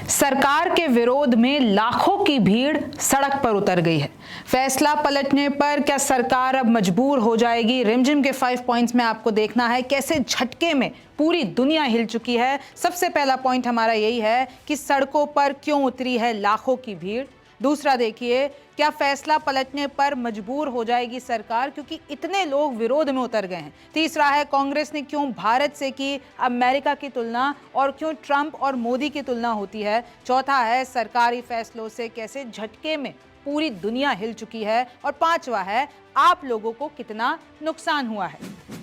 सरकार के विरोध में लाखों की भीड़ सड़क पर उतर गई है। फैसला पलटने पर क्या सरकार अब मजबूर हो जाएगी? रिमझिम के 5 पॉइंट्स में आपको देखना है कैसे झटके में पूरी दुनिया हिल चुकी है। सबसे पहला पॉइंट हमारा यही है कि सड़कों पर क्यों उतरी है लाखों की भीड़। दूसरा देखिए, क्या फैसला पलटने पर मजबूर हो जाएगी सरकार क्योंकि इतने लोग विरोध में उतर गए हैं। तीसरा है, कांग्रेस ने क्यों भारत से की अमेरिका की तुलना और क्यों ट्रंप और मोदी की तुलना होती है। चौथा है, सरकारी फैसलों से कैसे झटके में पूरी दुनिया हिल चुकी है। और पांचवा है, आप लोगों को कितना नुकसान हुआ है।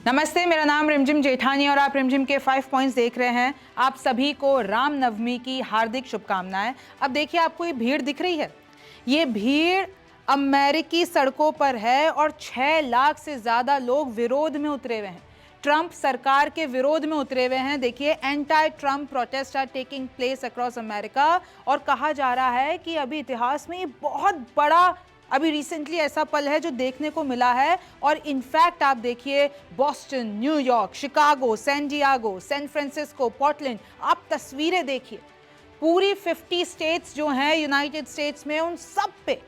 नमस्ते, मेरा नाम रिमझिम जेठानी और आप रिमझिम के 5 पॉइंट्स देख रहे हैं। आप सभी को रामनवमी की हार्दिक शुभकामनाएं। अब देखिए, आपको ये भीड़ दिख रही है, ये भीड़ अमेरिकी सड़कों पर है और 6 लाख से ज्यादा लोग विरोध में उतरे हुए हैं। ट्रंप सरकार के विरोध में उतरे हुए हैं। देखिए, anti Trump protest are taking place across America और कहा जा रहा है कि अभी इतिहास में ये बहुत बड़ा अभी रिसेंटली ऐसा पल है जो देखने को मिला है। और इनफैक्ट आप देखिए, Boston, New York, Chicago, San Diego, San Francisco, Portland, आप तस्वीरें देखिए। पूरी 50 स्टेट्स जो हैं यूनाइटेड स्टेट्स में, उन सब पे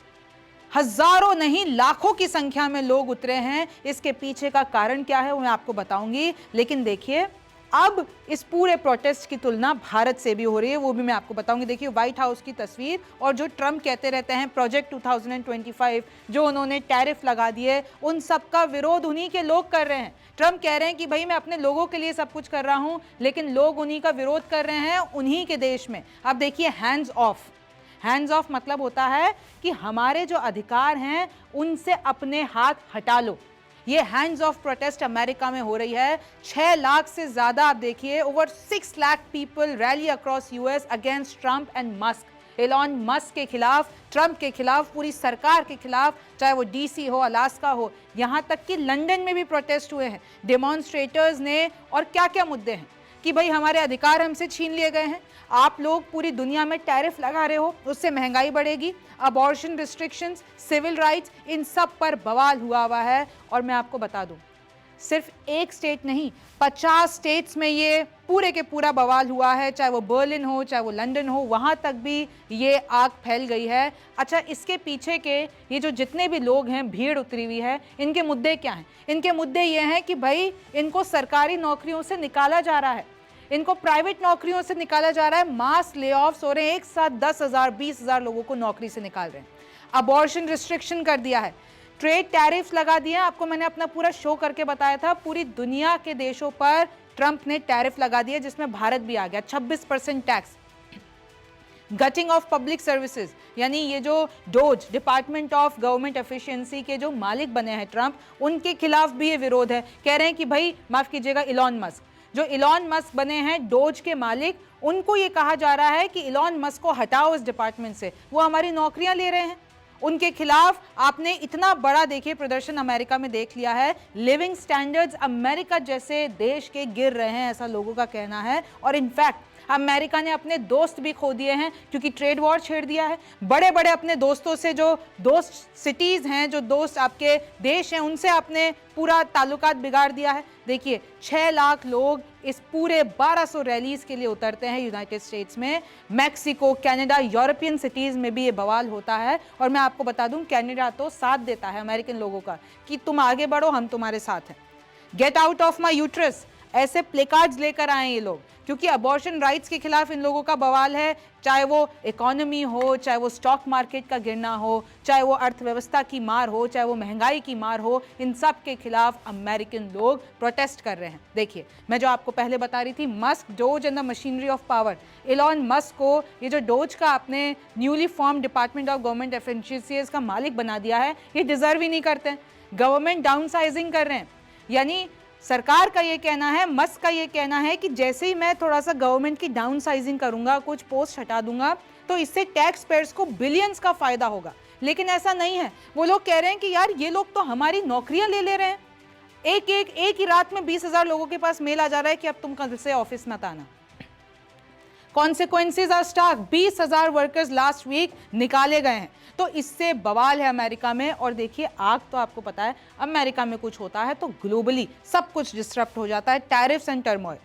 हजारों नहीं लाखों की संख्या में लोग उतरे हैं। इसके पीछे का कारण क्या है वो मैं आपको बताऊंगी, लेकिन देखिए, अब इस पूरे प्रोटेस्ट की तुलना भारत से भी हो रही है, वो भी मैं आपको बताऊंगी। देखिए, व्हाइट हाउस की तस्वीर और जो ट्रंप कहते रहते हैं प्रोजेक्ट 2025, जो उन्होंने टैरिफ लगा दिए, उन सब का विरोध उन्हीं के लोग कर रहे हैं। ट्रंप कह रहे हैं कि भाई मैं अपने लोगों के लिए सब कुछ कर रहा हूं, लेकिन लोग उन्हीं का विरोध कर रहे हैं उन्हीं के देश में। अब देखिए, हैंड्स ऑफ। हैंड्स ऑफ मतलब होता है कि हमारे जो अधिकार हैं उनसे अपने हाथ हटा लो। ये हैंड्स ऑफ प्रोटेस्ट अमेरिका में हो रही है। 6 लाख से ज्यादा, आप देखिए, over 6 lakh people rally across US against Trump and Musk. Elon Musk के खिलाफ, ट्रंप के खिलाफ, पूरी सरकार के खिलाफ, चाहे वो डीसी हो, अलास्का हो, यहां तक कि लंदन में भी प्रोटेस्ट हुए हैं डेमोन्स्ट्रेटर्स ने। और क्या क्या मुद्दे हैं कि भाई हमारे अधिकार हमसे छीन लिए गए हैं, आप लोग पूरी दुनिया में टैरिफ लगा रहे हो, उससे महंगाई बढ़ेगी, अबॉर्शन रिस्ट्रिक्शंस, सिविल राइट्स, इन सब पर बवाल हुआ है। और मैं आपको बता दूं, सिर्फ एक स्टेट नहीं, 50 स्टेट्स में ये पूरे के पूरा बवाल हुआ है। चाहे वो बर्लिन हो, चाहे वो लंदन हो, वहां तक भी ये आग फैल गई है। अच्छा, इसके पीछे के ये जो जितने भी लोग हैं, भीड़ उतरी हुई है, इनके मुद्दे क्या हैं? इनके मुद्दे ये हैं कि भाई इनको सरकारी नौकरियों से निकाला जा रहा है, इनको प्राइवेट नौकरियों से निकाला जा रहा है। मास ले ऑफ्स हो रहे हैं, एक साथ 10,000 20,000 लोगों को नौकरी से निकाल रहे हैं। अबॉर्शन रिस्ट्रिक्शन कर दिया है, ट्रेड टैरिफ लगा दिया। आपको मैंने अपना पूरा शो करके बताया था, पूरी दुनिया के देशों पर ट्रंप ने टैरिफ लगा दिया, जिसमें भारत भी आ गया। 26% tax. Getting of public services, यानी ये जो dose, department of government efficiency के जो मालिक बने हैं ट्रंप, उनके खिलाफ भी ये विरोध है। कह रहे हैं कि भाई माफ कीजिएगा, इलॉन मस्क, जो इलॉन मस्क बने हैं डोज के मालिक, उनको ये कहा जा रहा है कि इलॉन मस्क को हटाओ इस डिपार्टमेंट से, वो हमारी नौकरियां ले रहे हैं। उनके खिलाफ आपने इतना बड़ा देखिए प्रदर्शन अमेरिका में देख लिया है। लिविंग स्टैंडर्ड्स अमेरिका जैसे देश के गिर रहे हैं, ऐसा लोगों का कहना है। और इनफैक्ट अमेरिका ने अपने दोस्त भी खो दिए हैं क्योंकि ट्रेड वॉर छेड़ दिया है। बड़े बड़े अपने दोस्तों से, जो दोस्त सिटीज हैं, जो दोस्त आपके देश हैं, उनसे आपने पूरा ताल्लुकात बिगाड़ दिया है। देखिए, 6 लाख लोग इस पूरे 1200 रैलीज के लिए उतरते हैं यूनाइटेड स्टेट्स में। मैक्सिको, कनाडा, यूरोपियन सिटीज में भी ये बवाल होता है। और मैं आपको बता दूं, कनाडा तो साथ देता है अमेरिकन लोगों का कि तुम आगे बढ़ो, हम तुम्हारे साथ हैं। Get out of my uterus, ऐसे प्लेकार्ड्स लेकर आए ये लोग, क्योंकि अबॉर्शन राइट्स के खिलाफ इन लोगों का बवाल है। चाहे वो इकोनॉमी हो, चाहे वो स्टॉक मार्केट का गिरना हो, चाहे वो अर्थव्यवस्था की मार हो, चाहे वो महंगाई की मार हो, इन सब के खिलाफ अमेरिकन लोग प्रोटेस्ट कर रहे हैं। देखिए, मैं जो आपको पहले बता रही थी, Musk, dose and the machinery of power, Elon Musk को ये जो डोज का आपने newly form department of government efficiencies का मालिक बना दिया है, ये डिजर्व ही नहीं करते हैं। गवर्नमेंट डाउनसाइजिंग कर रहे हैं, यानी सरकार का ये कहना है, मस्क का ये कहना है कि जैसे ही मैं थोड़ा सा गवर्नमेंट की डाउन साइजिंग करूंगा, कुछ पोस्ट हटा दूंगा, तो इससे टैक्स पेयर्स को बिलियंस का फायदा होगा। लेकिन ऐसा नहीं है। वो लोग कह रहे हैं कि यार ये लोग तो हमारी नौकरियां ले रहे हैं। एक ही रात में 20,000 लोगों के पास मेल आ जा रहा है कि अब तुम कल से ऑफिस मत आना। Consequences are stark. 20,000 workers last week निकाले गए हैं। तो इससे बवाल है अमेरिका में। और देखिए, आग तो आपको पता है, अमेरिका में कुछ होता है तो ग्लोबली सब कुछ डिस्टर्ब हो जाता है। टैरिफ्स एंड टर्मोइल,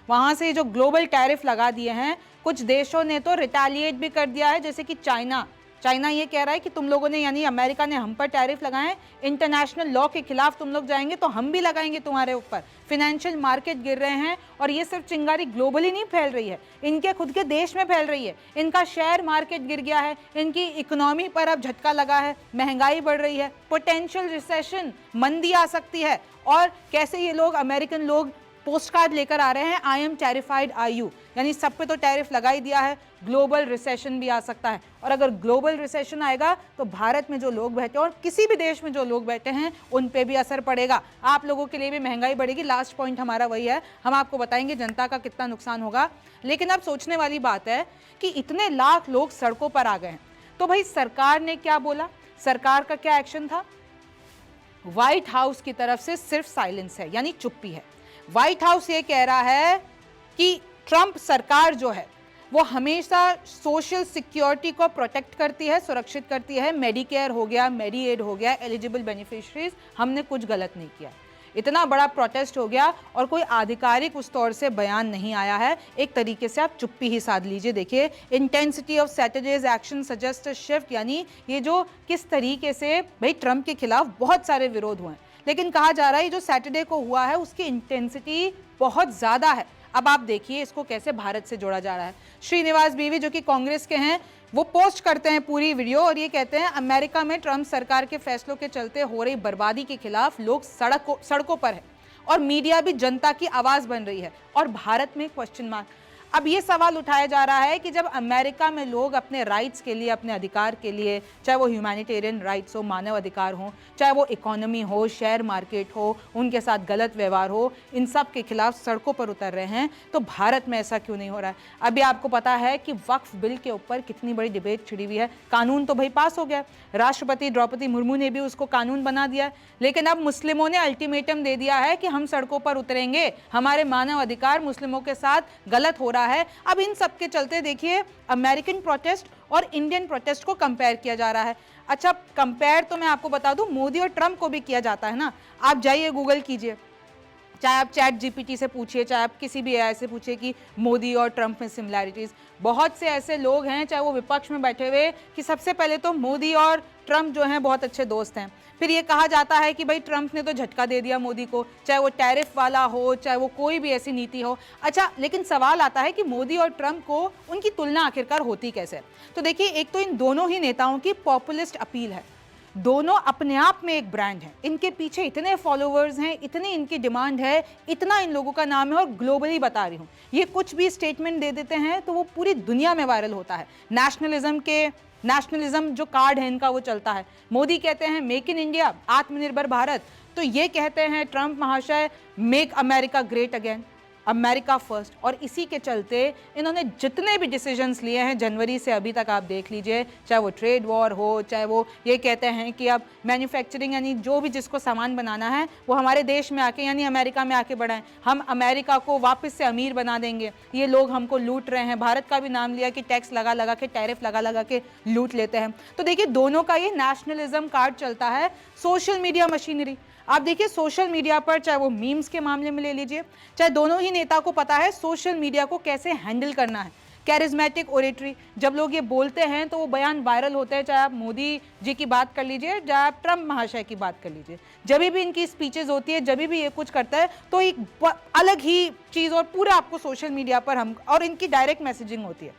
वहाँ से जो ग्लोबल टैरिफ लगा दिए हैं, कुछ देशों ने तो रिटेलिएट भी कर दिया है, जैसे कि चाइना ये कह रहा है कि तुम लोगों ने, यानी अमेरिका ने हम पर टैरिफ लगाए, इंटरनेशनल लॉ के खिलाफ तुम लोग जाएंगे तो हम भी लगाएंगे तुम्हारे ऊपर। फिनेंशियल मार्केट गिर रहे हैं, और ये सिर्फ चिंगारी ग्लोबली नहीं फैल रही है, इनके खुद के देश में फैल रही है। इनका शेयर मार्केट गिर गया है, इनकी इकोनॉमी पर अब झटका लगा है, महंगाई बढ़ रही है, पोटेंशियल रिसेशन, मंदी आ सकती है। और कैसे ये लोग, अमेरिकन लोग पोस्ट कार्ड लेकर आ रहे हैं, I am terrified are you, यानी सब पे तो टैरिफ लगा ही दिया है, ग्लोबल रिसेशन भी आ सकता है। और अगर ग्लोबल रिसेशन आएगा तो भारत में जो लोग बैठे हैं और किसी भी देश में जो लोग बैठे हैं उन पे भी असर पड़ेगा, आप लोगों के लिए भी महंगाई बढ़ेगी। लास्ट पॉइंट हमारा वही है, हम आपको बताएंगे जनता का कितना नुकसान होगा। लेकिन अब सोचने वाली बात है कि इतने लाख लोग सड़कों पर आ गए हैं, तो भाई सरकार ने क्या बोला, सरकार का क्या एक्शन था? व्हाइट हाउस की तरफ से सिर्फ साइलेंस है, यानी चुप्पी है। व्हाइट हाउस ये कह रहा है कि ट्रंप सरकार जो है वो हमेशा सोशल सिक्योरिटी को प्रोटेक्ट करती है, सुरक्षित करती है। मेडिकेयर हो गया, मेडिएड हो गया, एलिजिबल बेनिफिशरीज, हमने कुछ गलत नहीं किया। इतना बड़ा प्रोटेस्ट हो गया और कोई आधिकारिक उस तौर से बयान नहीं आया है। एक तरीके से आप चुप्पी ही साध लीजिए। देखिए, intensity of Saturdays action suggest a shift, यानी ये जो किस तरीके से भाई ट्रंप के खिलाफ बहुत सारे विरोध हुए हैं, लेकिन कहा जा रहा है जो सैटरडे को हुआ है उसकी इंटेंसिटी बहुत ज़्यादा है। अब आप देखिए इसको कैसे भारत से जोड़ा जा रहा है। श्रीनिवास बीवी जो कि कांग्रेस के हैं, वो पोस्ट करते हैं पूरी वीडियो और ये कहते हैं अमेरिका में ट्रंप सरकार के फैसलों के चलते हो रही बर्बादी के खिलाफ लोग सड़कों पर है और मीडिया भी जनता की आवाज़ बन रही है, और भारत में क्वेश्चन मार्क। अब ये सवाल उठाया जा रहा है कि जब अमेरिका में लोग अपने राइट्स के लिए, अपने अधिकार के लिए, चाहे वो ह्यूमैनिटेरियन राइट्स हो, मानव अधिकार हो, चाहे वो इकोनॉमी हो, शेयर मार्केट हो, उनके साथ गलत व्यवहार हो, इन सब के खिलाफ सड़कों पर उतर रहे हैं, तो भारत में ऐसा क्यों नहीं हो रहा है? अभी आपको पता है कि वक्फ बिल के ऊपर कितनी बड़ी डिबेट छिड़ी हुई है। कानून तो भाई पास हो गया, राष्ट्रपति द्रौपदी मुर्मू ने भी उसको कानून बना दिया, लेकिन अब मुस्लिमों ने अल्टीमेटम दे दिया है कि हम सड़कों पर उतरेंगे, हमारे मानव अधिकार मुस्लिमों के साथ गलत हो रहा है। अब इन सब के चलते देखिए अमेरिकन प्रोटेस्ट और इंडियन प्रोटेस्ट को कंपेयर किया जा रहा है। अच्छा, कंपेयर तो मैं आपको बता दूं मोदी और ट्रंप को भी किया जाता है ना। आप जाइए गूगल कीजिए, चाहे आप चैट जीपीटी से पूछिए, चाहे आप किसी भी एआई से पूछिए कि मोदी और ट्रंप में सिमिलैरिटीज़। बहुत से ऐसे लोग हैं चाहे वो विपक्ष में बैठे हुए कि सबसे पहले तो मोदी और ट्रंप जो हैं बहुत अच्छे दोस्त हैं, फिर ये कहा जाता है कि भाई ट्रंप ने तो झटका दे दिया मोदी को, चाहे वो टैरिफ वाला हो, चाहे वो कोई भी ऐसी नीति हो। अच्छा, लेकिन सवाल आता है कि मोदी और ट्रंप को उनकी तुलना आखिरकार होती कैसे? तो देखिए, एक तो इन दोनों ही नेताओं की पॉपुलिस्ट अपील है, दोनों अपने आप में एक ब्रांड है, इनके पीछे इतने फॉलोअर्स हैं, इतनी इनकी डिमांड है, इतना इन लोगों का नाम है, और ग्लोबली बता रही हूँ, ये कुछ भी स्टेटमेंट दे देते हैं तो वो पूरी दुनिया में वायरल होता है। नेशनलिज्म जो कार्ड है इनका वो चलता है। मोदी कहते हैं मेक इन इंडिया, आत्मनिर्भर भारत, तो ये कहते हैं ट्रंप महाशय make America great again, America first. और इसी के चलते इन्होंने जितने भी डिसीजंस लिए हैं जनवरी से अभी तक आप देख लीजिए, चाहे वो ट्रेड वॉर हो, चाहे वो ये कहते हैं कि अब मैन्युफैक्चरिंग, यानी जो भी जिसको सामान बनाना है वो हमारे देश में आके, यानी अमेरिका में आके बढ़ाएं, हम अमेरिका को वापस से अमीर बना देंगे, ये लोग हमको लूट रहे हैं। भारत का भी नाम लिया कि टैक्स लगा लगा के, टैरिफ लगा लगा के लूट लेते हैं। तो देखिए दोनों का ये नेशनलिज्म कार्ड चलता है। सोशल मीडिया मशीनरी, आप देखिए सोशल मीडिया पर, चाहे वो मीम्स के मामले में ले लीजिए, चाहे दोनों ही नेता को पता है सोशल मीडिया को कैसे हैंडल करना है। कैरिज्मेटिक ओरेटरी, जब लोग ये बोलते हैं तो वो बयान वायरल होते हैं, चाहे आप मोदी जी की बात कर लीजिए, चाहे आप ट्रंप महाशय की बात कर लीजिए। जब भी इनकी स्पीचेस होती है, जब भी ये कुछ करता है तो एक अलग ही चीज़, और पूरा आपको सोशल मीडिया पर हम, और इनकी डायरेक्ट मैसेजिंग होती है,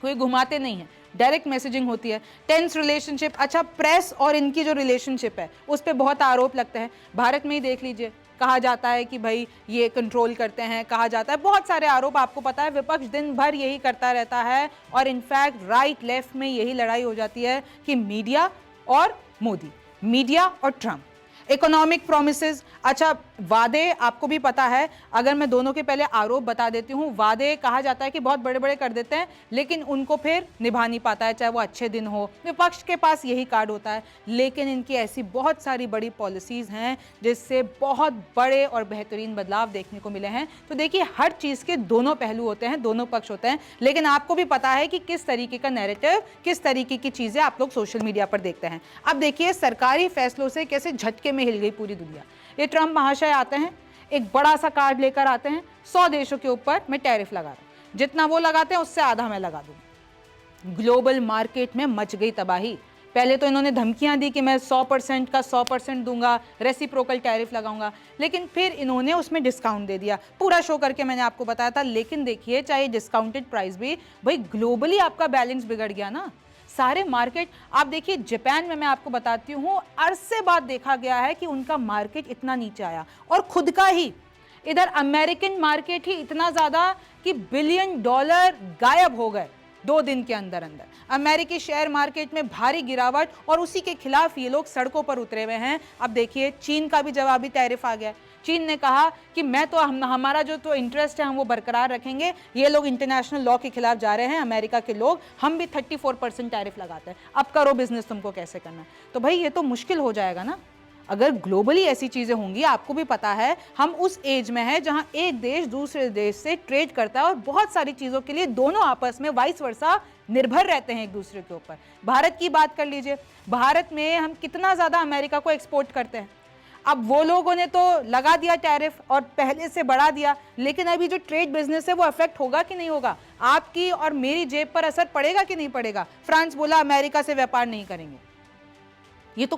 कोई घुमाते नहीं है, डायरेक्ट मैसेजिंग होती है। टेंस रिलेशनशिप, अच्छा प्रेस और इनकी जो रिलेशनशिप है उस पर बहुत आरोप लगते हैं। भारत में ही देख लीजिए, कहा जाता है कि भाई ये कंट्रोल करते हैं, कहा जाता है बहुत सारे आरोप, आपको पता है विपक्ष दिन भर यही करता रहता है, और इनफैक्ट राइट लेफ्ट में यही लड़ाई हो जाती है कि मीडिया और मोदी, मीडिया और ट्रंप। इकोनॉमिक प्रोमिसेस, अच्छा वादे आपको भी पता है, अगर मैं दोनों के पहले आरोप बता देती हूँ। वादे कहा जाता है कि बहुत बड़े बड़े कर देते हैं लेकिन उनको फिर निभा नहीं पाता है, चाहे वो अच्छे दिन हो, विपक्ष के पास यही कार्ड होता है। लेकिन इनकी ऐसी बहुत सारी बड़ी पॉलिसीज़ हैं जिससे बहुत बड़े और बेहतरीन बदलाव देखने को मिले हैं। तो देखिए हर चीज़ के दोनों पहलू होते हैं, दोनों पक्ष होते हैं, लेकिन आपको भी पता है कि किस तरीके का नैरेटिव, किस तरीके की चीज़ें आप लोग सोशल मीडिया पर देखते हैं। अब देखिए सरकारी फैसलों से कैसे झटके में हिल गई पूरी दुनिया। ये ट्रंप महाशय आते हैं, एक बड़ा सा कार्ड लेकर आते हैं, 100 देशों के ऊपर मैं टैरिफ लगा रहा हूं, जितना वो लगाते हैं उससे आधा मैं लगा दूंगा। ग्लोबल मार्केट में मच गई तबाही। पहले तो इन्होंने धमकियां दी कि मैं 100% का 100% दूंगा, रेसिप्रोकल टैरिफ लगाऊंगा, लेकिन फिर इन्होंने उसमें डिस्काउंट दे दिया। पूरा शो करके मैंने आपको बताया था। लेकिन देखिए, चाहे डिस्काउंटेड प्राइस भी, भाई ग्लोबली आपका बैलेंस बिगड़ गया ना। सारे मार्केट आप देखिए, जापान में मैं आपको बताती हूँ, अरसे बाद देखा गया है कि उनका मार्केट इतना नीचे आया, और खुद का ही इधर अमेरिकन मार्केट ही इतना ज्यादा कि $बिलियन गायब हो गए 2 दिन के अंदर अंदर। अमेरिकी शेयर मार्केट में भारी गिरावट, और उसी के खिलाफ ये लोग सड़कों पर उतरे हुए हैं। अब देखिए, चीन का भी जवाबी टैरिफ आ गया। चीन ने कहा कि हमारा जो तो इंटरेस्ट है हम वो बरकरार रखेंगे, ये लोग इंटरनेशनल लॉ के खिलाफ जा रहे हैं अमेरिका के लोग, हम भी 34% टैरिफ लगाते हैं, अब करो बिजनेस, तुमको कैसे करना है। तो भाई ये तो मुश्किल हो जाएगा ना अगर ग्लोबली ऐसी चीजें होंगी। आपको भी पता है, हम उस एज में है जहां एक देश दूसरे देश से ट्रेड करता है, और बहुत सारी चीजों के लिए दोनों आपस में वाइस वर्सा निर्भर रहते हैं एक दूसरे के ऊपर। भारत की बात कर लीजिए, भारत में हम कितना ज्यादा अमेरिका को एक्सपोर्ट करते हैं। अब वो लोगों ने तो लगा दिया टैरिफ और पहले से बढ़ा दिया, लेकिन अभी जो ट्रेड बिजनेस है वो अफेक्ट होगा कि नहीं होगा? आपकी और मेरी जेब पर असर पड़ेगा कि नहीं पड़ेगा? फ्रांस बोला अमेरिका से व्यापार नहीं करेंगे। ये तो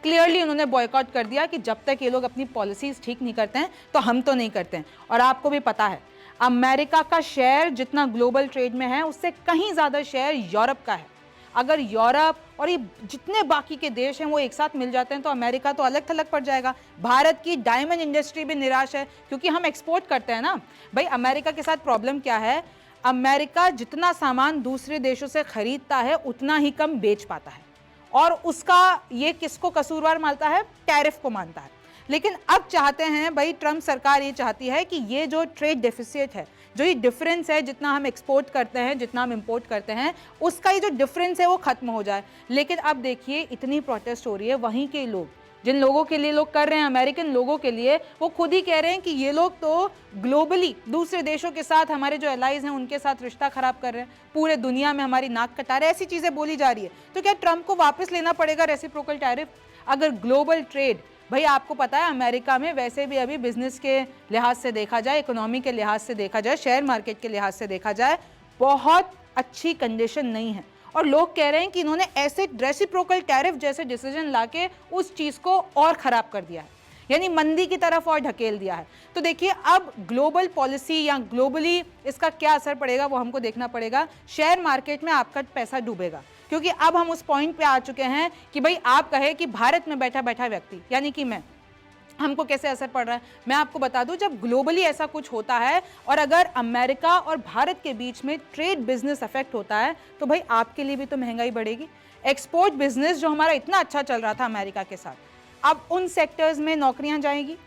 क्लियरली उन्होंने बॉयकॉट कर दिया कि जब तक ये लोग अपनी पॉलिसीज ठीक नहीं करते हैं तो हम तो नहीं करते हैं। और आपको भी पता है, अमेरिका का शेयर जितना ग्लोबल ट्रेड में है, उससे कहीं ज्यादा शेयर यूरोप का है। अगर यूरोप और ये जितने बाकी के देश हैं वो एक साथ मिल जाते हैं तो अमेरिका तो अलग थलग पड़ जाएगा। भारत की डायमंड इंडस्ट्री भी निराश है, क्योंकि हम एक्सपोर्ट करते हैं ना भाई। अमेरिका के साथ प्रॉब्लम क्या है, अमेरिका जितना सामान दूसरे देशों से खरीदता है उतना ही कम बेच पाता है, और उसका ये किसको कसूरवार मानता है? टैरिफ को मानता है। लेकिन अब चाहते हैं भाई, ट्रम्प सरकार ये चाहती है कि ये जो ट्रेड डेफिसिट है, जो ये डिफरेंस है, जितना हम एक्सपोर्ट करते हैं जितना हम इंपोर्ट करते हैं, उसका ये जो डिफरेंस है वो खत्म हो जाए। लेकिन अब देखिए, इतनी प्रोटेस्ट हो रही है, वहीं के लोग, जिन लोगों के लिए लोग कर रहे हैं, अमेरिकन लोगों के लिए, वो खुद ही कह रहे हैं कि ये लोग तो ग्लोबली दूसरे देशों के साथ, हमारे जो एलाइज हैं उनके साथ रिश्ता खराब कर रहे हैं, पूरे दुनिया में हमारी नाक कटा रहे हैं, ऐसी चीजें बोली जा रही है। तो क्या ट्रम्प को वापस लेना पड़ेगा रेसिप्रोकल टैरिफ? अगर ग्लोबल ट्रेड, भाई आपको पता है अमेरिका में वैसे भी अभी बिजनेस के लिहाज से देखा जाए, इकोनॉमी के लिहाज से देखा जाए, शेयर मार्केट के लिहाज से देखा जाए, बहुत अच्छी कंडीशन नहीं है। और लोग कह रहे हैं कि इन्होंने ऐसे रेसिप्रोकल टैरिफ जैसे डिसीजन लाके उस चीज को और खराब कर दिया है, यानी मंदी की तरफ और ढकेल दिया है। तो देखिए, अब ग्लोबल पॉलिसी या ग्लोबली इसका क्या असर पड़ेगा वो हमको देखना पड़ेगा। शेयर मार्केट में आपका पैसा डूबेगा, क्योंकि अब हम उस पॉइंट पे आ चुके हैं कि भाई आप कहे कि भारत में बैठा बैठा व्यक्ति, यानी कि मैं, हमको कैसे असर पड़ रहा है। मैं आपको बता दूं, जब ग्लोबली ऐसा कुछ होता है और अगर अमेरिका और भारत के बीच में ट्रेड बिजनेस अफेक्ट होता है, तो भाई आपके लिए भी तो महंगाई बढ़ेगी। एक्सपोर्ट बिजनेस जो हमारा इतना अच्छा चल रहा था अमेरिका के साथ, अब उन सेक्टर्स में नौकरियां जाएंगी।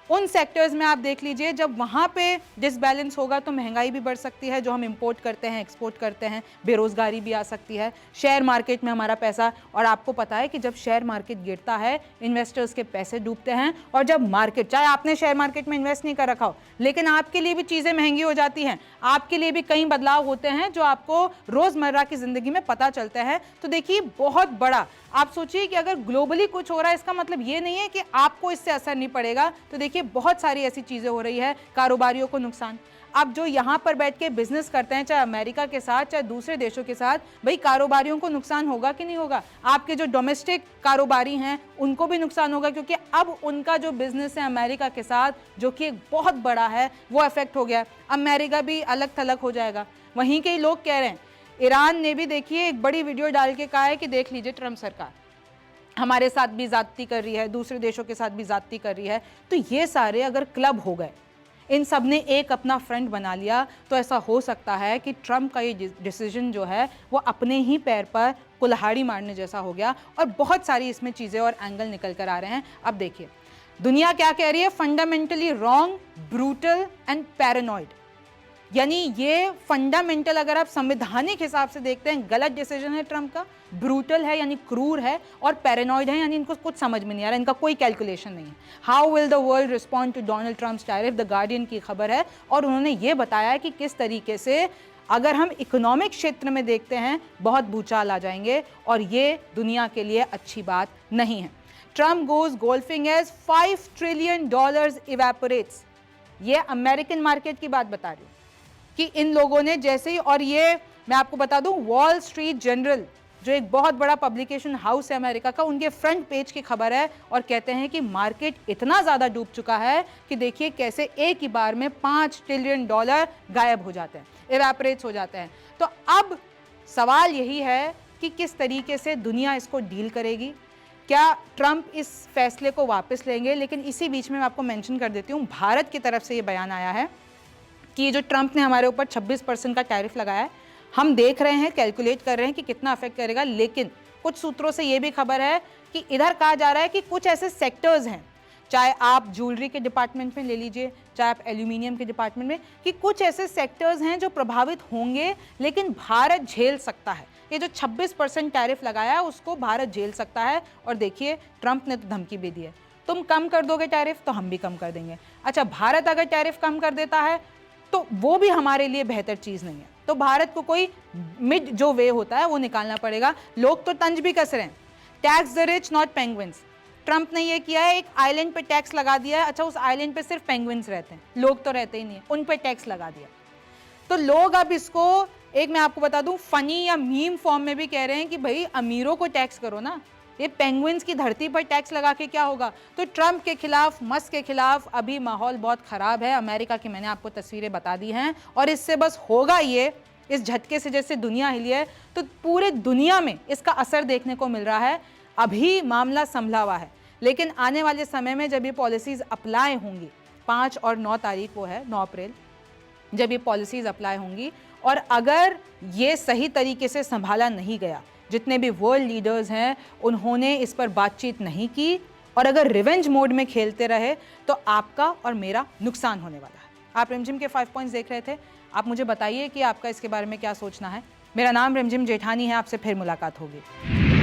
उन सेक्टर्स में आप देख लीजिए, जब वहाँ पे डिसबैलेंस होगा तो महंगाई भी बढ़ सकती है, जो हम इंपोर्ट करते हैं, एक्सपोर्ट करते हैं, बेरोजगारी भी आ सकती है, शेयर मार्केट में हमारा पैसा। और आपको पता है कि जब शेयर मार्केट गिरता है, इन्वेस्टर्स के पैसे डूबते हैं, और जब मार्केट, चाहे आपने शेयर मार्केट में इन्वेस्ट नहीं कर रखा हो, लेकिन आपके लिए भी चीज़ें महंगी हो जाती हैं, आपके लिए भी कई बदलाव होते हैं जो आपको रोज़मर्रा की ज़िंदगी में पता चलते हैं। तो देखिए, बहुत बड़ा, आप सोचिए कि अगर ग्लोबली कुछ हो रहा है, इसका मतलब ये नहीं है कि आपको इससे असर नहीं पड़ेगा। तो देखिए, बहुत सारी ऐसी चीज़ें हो रही है, कारोबारियों को नुकसान। अब जो यहाँ पर बैठ के बिजनेस करते हैं, चाहे अमेरिका के साथ चाहे दूसरे देशों के साथ, भाई कारोबारियों को नुकसान होगा कि नहीं होगा? आपके जो डोमेस्टिक कारोबारी हैं उनको भी नुकसान होगा, क्योंकि अब उनका जो बिजनेस है अमेरिका के साथ, जो कि एक बहुत बड़ा है, वो अफेक्ट हो गया। अमेरिका भी अलग थलग हो जाएगा। वहीं के ही लोग कह रहे हैं, ईरान ने भी देखिए एक बड़ी वीडियो डाल के कहा है कि देख लीजिए, ट्रम्प सरकार हमारे साथ भी ज्यादती कर रही है, दूसरे देशों के साथ भी ज्यादती कर रही है। तो ये सारे अगर क्लब हो गए, इन सब ने एक अपना फ्रंट बना लिया, तो ऐसा हो सकता है कि ट्रम्प का ये डिसीजन जो है वो अपने ही पैर पर कुल्हाड़ी मारने जैसा हो गया। और बहुत सारी इसमें चीज़ें और एंगल निकल कर आ रहे हैं। अब देखिए, दुनिया क्या कह रही है? Fundamentally wrong, brutal and paranoid. यानी ये फंडामेंटल, अगर आप संवैधानिक हिसाब से देखते हैं, गलत डिसीजन है ट्रम्प का। ब्रूटल है यानी क्रूर है, और पैरानॉइड है यानी इनको कुछ समझ में नहीं आ रहा, इनका कोई कैलकुलेशन नहीं है। How will the world respond to Donald Trump's tariff, the Guardian की खबर है। और उन्होंने ये बताया कि किस तरीके से अगर हम इकोनॉमिक क्षेत्र में देखते हैं, बहुत भूचाल आ जाएंगे, और ये दुनिया के लिए अच्छी बात नहीं है। Trump goes golfing as $5 trillion evaporates. ये अमेरिकन मार्केट की बात बता रही हूं कि इन लोगों ने जैसे ही, और ये मैं आपको बता दूं, वॉल स्ट्रीट जर्नल जो एक बहुत बड़ा पब्लिकेशन हाउस है अमेरिका का, उनके फ्रंट पेज की खबर है और कहते हैं कि मार्केट इतना ज्यादा डूब चुका है कि देखिए कैसे एक ही बार में $5 ट्रिलियन गायब हो जाते हैं, इवेपोरेट्स हो जाते हैं। तो अब सवाल यही है कि किस तरीके से दुनिया इसको डील करेगी, क्या ट्रंप इस फैसले को वापस लेंगे। लेकिन इसी बीच में मैं आपको मेंशन कर देती हूं, भारत की तरफ से ये बयान आया है कि जो ट्रंप ने हमारे ऊपर 26% का टैरिफ लगाया है, हम देख रहे हैं, कैलकुलेट कर रहे हैं कि कितना अफेक्ट करेगा। लेकिन कुछ सूत्रों से ये भी खबर है कि इधर कहा जा रहा है कि कुछ ऐसे सेक्टर्स हैं, चाहे आप ज्वेलरी के डिपार्टमेंट में ले लीजिए, चाहे आप एल्यूमिनियम के डिपार्टमेंट में, कि कुछ ऐसे सेक्टर्स हैं जो प्रभावित होंगे, लेकिन भारत झेल सकता है। ये जो 26% टैरिफ लगाया है उसको भारत झेल सकता है। और देखिए ट्रंप ने तो धमकी भी दी है, तुम कम कर दोगे टैरिफ तो हम भी कम कर देंगे। अच्छा, भारत अगर टैरिफ कम कर देता है तो वो भी हमारे लिए बेहतर चीज नहीं है, तो भारत को कोई मिड जो वे होता है वो निकालना पड़ेगा। लोग तो तंज भी कस रहे हैं, tax the rich not penguins. Trump ने ये किया है, एक आइलैंड पे टैक्स लगा दिया है। अच्छा, उस आइलैंड पे सिर्फ पेंगुइन्स रहते हैं, लोग तो रहते ही नहीं है, उन पे टैक्स लगा दिया। तो लोग अब इसको, एक मैं आपको बता दूं, फनी या मीम फॉर्म में भी कह रहे हैं कि भाई अमीरों को टैक्स करो ना, ये पेंगुइन्स की धरती पर टैक्स लगा के क्या होगा। तो ट्रंप के खिलाफ, मस्क के खिलाफ अभी माहौल बहुत खराब है। अमेरिका की मैंने आपको तस्वीरें बता दी हैं, और इससे बस होगा ये, इस झटके से जैसे दुनिया हिली है तो पूरे दुनिया में इसका असर देखने को मिल रहा है। अभी मामला संभला हुआ है, लेकिन आने वाले समय में जब ये पॉलिसीज अप्लाई होंगी, 5 और 9 तारीख को है, 9 अप्रैल, जब ये पॉलिसीज अप्लाई होंगी, और अगर ये सही तरीके से संभाला नहीं गया, जितने भी वर्ल्ड लीडर्स हैं उन्होंने इस पर बातचीत नहीं की, और अगर रिवेंज मोड में खेलते रहे तो आपका और मेरा नुकसान होने वाला है। आप रिमझिम के 5 पॉइंट्स देख रहे थे, आप मुझे बताइए कि आपका इसके बारे में क्या सोचना है। मेरा नाम रिमझिम जेठानी है, आपसे फिर मुलाकात होगी।